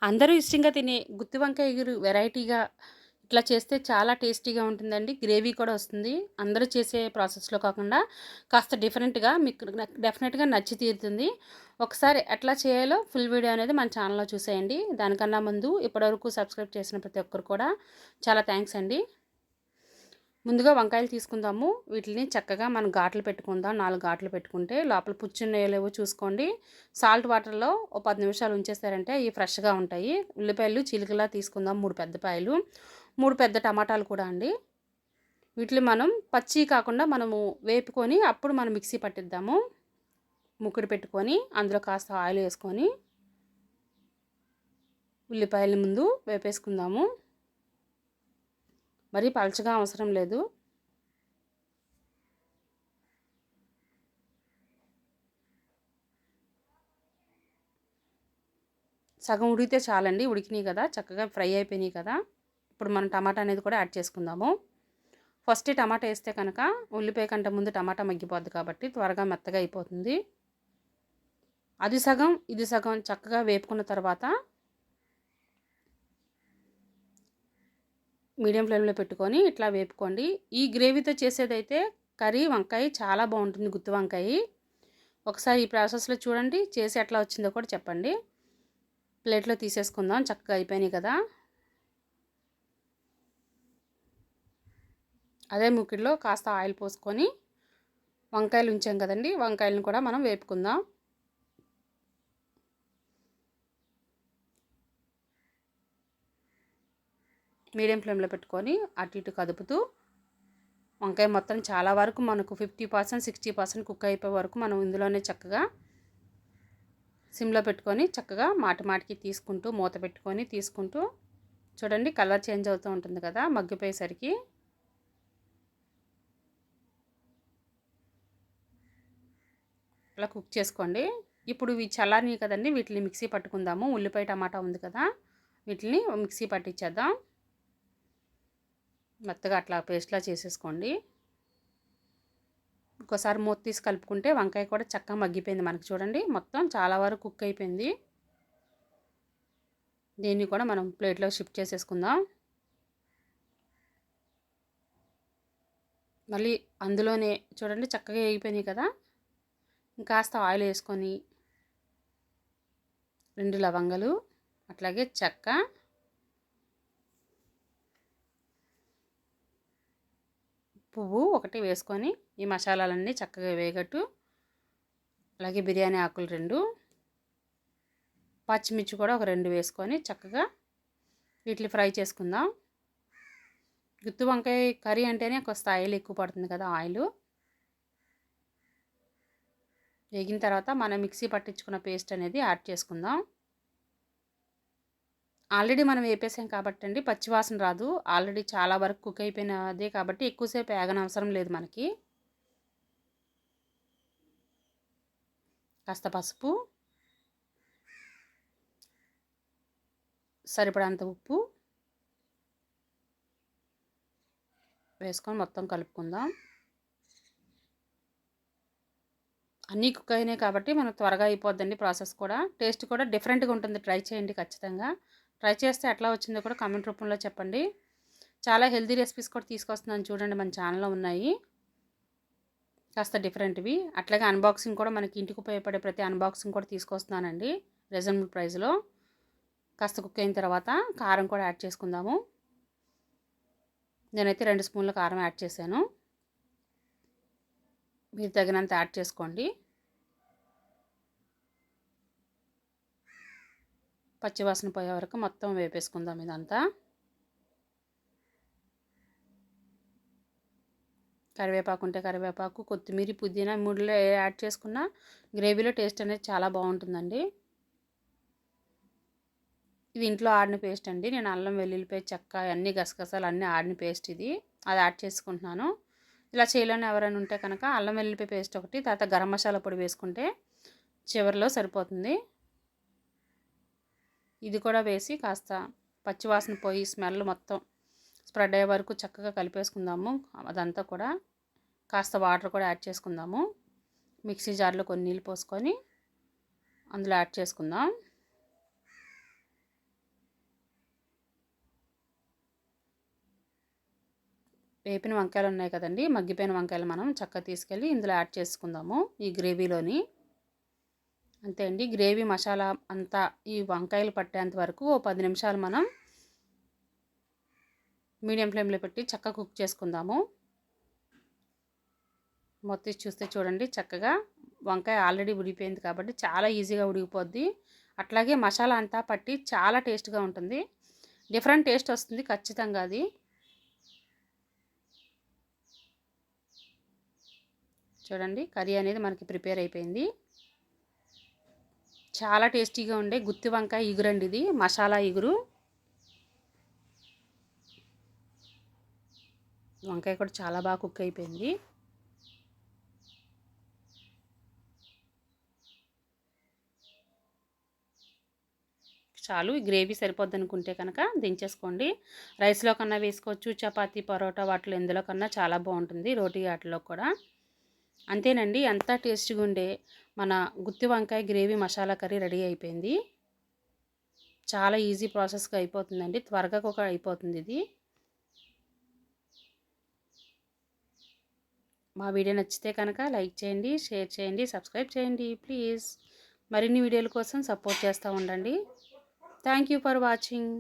అందరూ ఇష్టంగా తినే గుత్తి వంకాయ ఎగురు వెరైటీగా ఇట్లా చేస్తే చాలా టేస్టీగా ఉంటుందండి. గ్రేవీ కూడా వస్తుంది. అందరూ చేసే ప్రాసెస్‌లో కాకుండా కాస్త డిఫరెంట్‌గా మీకు డెఫినెట్‌గా నచ్చి తీరుతుంది. ఒకసారి ఎట్లా చేయాలో ఫుల్ వీడియో అనేది మన ఛానల్‌లో చూసేయండి. దానికన్నా ముందు ఇప్పటివరకు సబ్స్క్రైబ్ చేసిన ప్రతి ఒక్కరు కూడా చాలా థ్యాంక్స్ అండి. ముందుగా వంకాయలు తీసుకుందాము. వీటిని చక్కగా మనం ఘాట్లు పెట్టుకుందాం. 4 ఘాట్లు పెట్టుకుంటే లోపల పుచ్చున్నాయో లేవో చూసుకోండి. సాల్ట్ వాటర్‌లో ఓ 10 నిమిషాలు ఉంచేసారంటే అవి ఫ్రెష్‌గా ఉంటాయి. ఉల్లిపాయలు చీలికలా తీసుకుందాం 3 పెద్ద పాయలు. 3 పెద్ద టమాటాలు కూడా అండి. వీటిని మనం పచ్చియి కాకుండా మనము వేపుకొని అప్పుడు మనం మిక్సీ పట్టిద్దాము. మూకుడు పెట్టుకొని అందులో కాస్త ఆయిల్ వేసుకొని ఉల్లిపాయలు ముందు వేపేసుకుందాము. మరీ పలచగా అవసరం లేదు. సగం ఉడికితే చాలండి. ఉడికినాయి కదా, చక్కగా ఫ్రై అయిపోయినాయి కదా. ఇప్పుడు మనం టమాటా అనేది కూడా యాడ్ చేసుకుందాము. ఫస్ట్ టమాటా వేస్తే కనుక ఉల్లిపాయ కంటే ముందు టమాటా మగ్గిపోద్ది కాబట్టి త్వరగా మెత్తగా అయిపోతుంది. అది సగం ఇది సగం చక్కగా వేపుకున్న తర్వాత మీడియం ఫ్లేమ్లో పెట్టుకొని ఇట్లా వేపుకోండి. ఈ గ్రేవీతో చేసేదైతే కర్రీ వంకాయ చాలా బాగుంటుంది. గుత్తి వంకాయ ఒకసారి ఈ ప్రాసెస్లో చూడండి, చేసి ఎట్లా వచ్చిందో కూడా చెప్పండి. ప్లేట్లో తీసేసుకుందాం. చక్కగా అయిపోయినాయి కదా. అదే మూకిడిలో కాస్త ఆయిల్ పోసుకొని వంకాయలు ఉంచాం కదండి, వంకాయలను కూడా మనం వేపుకుందాం. మీడియం ఫ్లేమ్లో పెట్టుకొని అటు ఇటు కదుపుతూ వంకాయ మొత్తం చాలా వరకు మనకు 50% 60% కుక్ అయిపోయే వరకు మనం ఇందులోనే చక్కగా సిమ్లో పెట్టుకొని చక్కగా మాటికి తీసుకుంటూ మూత పెట్టుకొని తీసుకుంటూ చూడండి, కలర్ చేంజ్ అవుతూ ఉంటుంది కదా మగ్గిపోయేసరికి. అలా కుక్ చేసుకోండి. ఇప్పుడు ఇవి చల్లారినాయి కదండి, వీటిని మిక్సీ పట్టుకుందాము. ఉల్లిపాయ టమాటా ఉంది కదా, వీటిని మిక్సీ పట్టించేద్దాం. మెత్తగా అట్లా పేస్ట్లా చేసేసుకోండి. ఇంకోసారి మూత తీసి కలుపుకుంటే వంకాయ కూడా చక్కగా మగ్గిపోయింది మనకు. చూడండి, మొత్తం చాలా వరకు కుక్ అయిపోయింది. దీన్ని కూడా మనం ప్లేట్లో షిఫ్ట్ చేసేసుకుందాం. మళ్ళీ అందులోనే చూడండి చక్కగా అయిపోయినాయి కదా. ఇంకాస్త ఆయిల్ వేసుకొని 2 లవంగాలు అట్లాగే చెక్క, పువ్వు ఒకటి వేసుకొని ఈ మసాలాలన్నీ చక్కగా వేగట్టు, అలాగే బిర్యానీ ఆకులు 2, పచ్చిమిర్చి కూడా ఒక 2 వేసుకొని చక్కగా వీటిని ఫ్రై చేసుకుందాం. గుత్తి వంకాయ కర్రీ అంటేనే కొంత ఆయిల్ ఎక్కువ పడుతుంది కదా. ఆయిల్ వేగిన తర్వాత మనం మిక్సీ పట్టించుకున్న పేస్ట్ అనేది యాడ్ చేసుకుందాం. ఆల్రెడీ మనం వేపేసాం కాబట్టి అండి పచ్చివాసన రాదు. ఆల్రెడీ చాలా వరకు కుక్ అయిపోయినదే కాబట్టి ఎక్కువసేపు వేగనవసరం లేదు మనకి. కాస్త పసుపు, సరిపడంత ఉప్పు వేసుకొని మొత్తం కలుపుకుందాం. అన్నీ కుక్ అయినాయి కాబట్టి మనకు త్వరగా అయిపోద్దండి ప్రాసెస్ కూడా. టేస్ట్ కూడా డిఫరెంట్గా ఉంటుంది. ట్రై చేయండి ఖచ్చితంగా. ట్రై చేస్తే ఎట్లా వచ్చిందో కూడా కామెంట్ రూపంలో చెప్పండి. చాలా హెల్తీ రెసిపీస్ కూడా తీసుకొస్తున్నాను చూడండి, మన ఛానల్లో ఉన్నాయి కాస్త డిఫరెంట్వి. అట్లాగే అన్బాక్సింగ్ కూడా మనకి ఇంటికి ఉపయోగపడే ప్రతి అన్బాక్సింగ్ కూడా తీసుకొస్తున్నానండి రీజనబుల్ ప్రైస్లో. కాస్త కుక్ అయిన తర్వాత కారం కూడా యాడ్ చేసుకుందాము. నేనైతే 2 స్పూన్ల కారం యాడ్ చేశాను. మీరు తగినంత యాడ్ చేసుకోండి. పచ్చివాసన పోయే వరకు మొత్తం వేపేసుకుందాం ఇదంతా. కరివేపాకు ఉంటే కరివేపాకు, కొత్తిమీర, పుదీనా 3లో యాడ్ చేసుకున్న గ్రేవీలో టేస్ట్ అనేది చాలా బాగుంటుందండి. ఇది ఇంట్లో ఆడిన పేస్ట్ అండి. నేను అల్లం వెల్లుల్లిపాయ చెక్క అన్ని గసగసాలు అన్నీ ఆడిన పేస్ట్ ఇది. అది యాడ్ చేసుకుంటున్నాను. ఇలా చేయలేని ఎవరైనా ఉంటే కనుక అల్లం వెల్లుల్లిపాయ పేస్ట్ ఒకటి, తర్వాత గరం మసాలా పొడి వేసుకుంటే చివరిలో సరిపోతుంది. ఇది కూడా వేసి కాస్త పచ్చివాసన పోయి స్మెల్ మొత్తం స్ప్రెడ్ అయ్యే వరకు చక్కగా కలిపేసుకుందాము. అదంతా కూడా కాస్త వాటర్ కూడా యాడ్ చేసుకుందాము. మిక్సీ జార్లో కొన్ని నీళ్ళు పోసుకొని అందులో యాడ్ చేసుకుందాం. వేపిన వంకాయలు ఉన్నాయి కదండి, మగ్గిపోయిన వంకాయలు మనం చక్కగా తీసుకెళ్ళి ఇందులో యాడ్ చేసుకుందాము ఈ గ్రేవీలోని. అంతే అండి, గ్రేవీ మసాలా అంతా ఈ వంకాయలు పట్టేంత వరకు ఓ 10 నిమిషాలు మనం మీడియం ఫ్లేమ్లో పెట్టి చక్కగా కుక్ చేసుకుందాము. మొత్తం చూస్తే చూడండి, చక్కగా వంకాయ ఆల్రెడీ ఉడికిపోయింది కాబట్టి చాలా ఈజీగా ఉడికిపోద్ది. అట్లాగే మసాలా అంతా పట్టి చాలా టేస్ట్గా ఉంటుంది, డిఫరెంట్ టేస్ట్ వస్తుంది ఖచ్చితంగా అది. చూడండి, కర్రీ అనేది మనకి ప్రిపేర్ అయిపోయింది. చాలా టేస్టీగా ఉండే గుత్తి వంకాయ ఇగురండి ఇది, మసాలా ఇగురు. వంకాయ కూడా చాలా బాగా కుక్ అయిపోయింది. చాలు, గ్రేవీ సరిపోద్ది అనుకుంటే కనుక దించేసుకోండి. రైస్లో కన్నా వేసుకోవచ్చు, చపాతీ పరోటా వాటిలో ఎందులో కన్నా చాలా బాగుంటుంది, రోటీ వాటిలో కూడా. అంతేనండి, అంతా టేస్టీగా ఉండే మన గుత్తి వంకాయ గ్రేవీ మసాలా కర్రీ రెడీ అయిపోయింది. చాలా ఈజీ ప్రాసెస్గా అయిపోతుందండి, త్వరగా కూడా అయిపోతుంది ఇది. మా వీడియో నచ్చితే కనుక లైక్ చేయండి, షేర్ చేయండి, సబ్స్క్రైబ్ చేయండి ప్లీజ్. మరిన్ని వీడియోల కోసం సపోర్ట్ చేస్తూ ఉండండి. Thank you for watching.